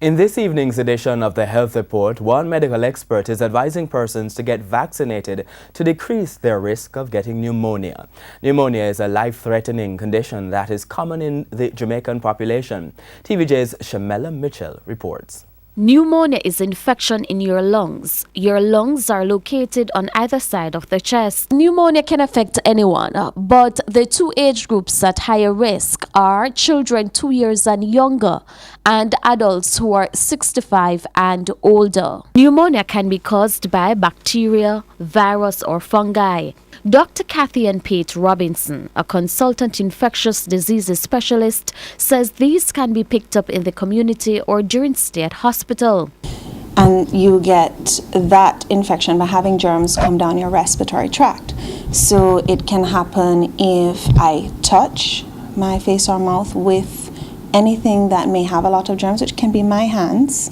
In this evening's edition of the Health Report, one medical expert is advising persons to get vaccinated to decrease their risk of getting pneumonia. Pneumonia is a life-threatening condition that is common in the Jamaican population. TVJ's Shamela Mitchell reports. Pneumonia is infection in your lungs. Your lungs are located on either side of the chest. Pneumonia can affect anyone, but the two age groups at higher risk are children 2 years and younger and adults who are 65 and older. Pneumonia can be caused by bacteria, virus, or fungi. Dr. Kathy and Pate Robinson, a consultant infectious diseases specialist, says these can be picked up in the community or during stay at hospital. And you get that infection by having germs come down your respiratory tract. So it can happen if I touch my face or mouth with anything that may have a lot of germs, which can be my hands.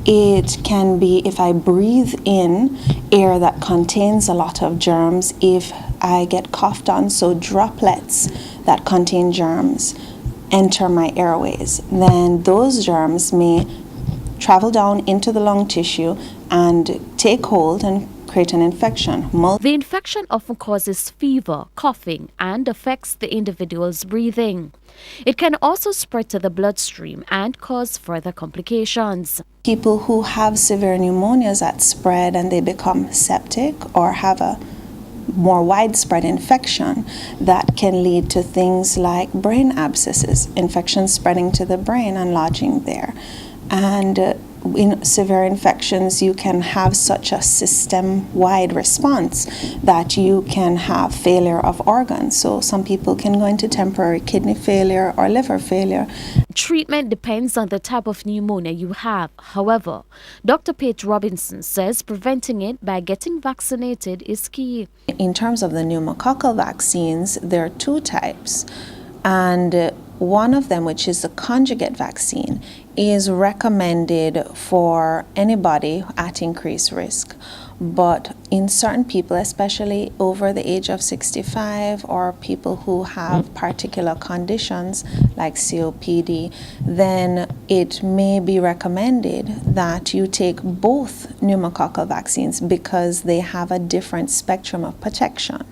It can be if I breathe in air that contains a lot of germs, if I get coughed on, so droplets that contain germs enter my airways, then those germs may travel down into the lung tissue and take hold and create an infection. The infection often causes fever, coughing, and affects the individual's breathing. It can also spread to the bloodstream and cause further complications. People who have severe pneumonias that spread and they become septic or have a more widespread infection, that can lead to things like brain abscesses, infections spreading to the brain and lodging there. And in severe infections, you can have such a system-wide response that you can have failure of organs. So some people can go into temporary kidney failure or liver failure. Treatment depends on the type of pneumonia you have. However, Dr. Pate Robinson says preventing it by getting vaccinated is key. In terms of the pneumococcal vaccines, there are two types. And one of them, which is the conjugate vaccine, is recommended for anybody at increased risk. But in certain people, especially over the age of 65 or people who have particular conditions like COPD, then it may be recommended that you take both pneumococcal vaccines because they have a different spectrum of protection.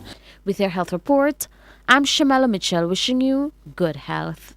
With your health report, I'm Shamela Mitchell wishing you good health.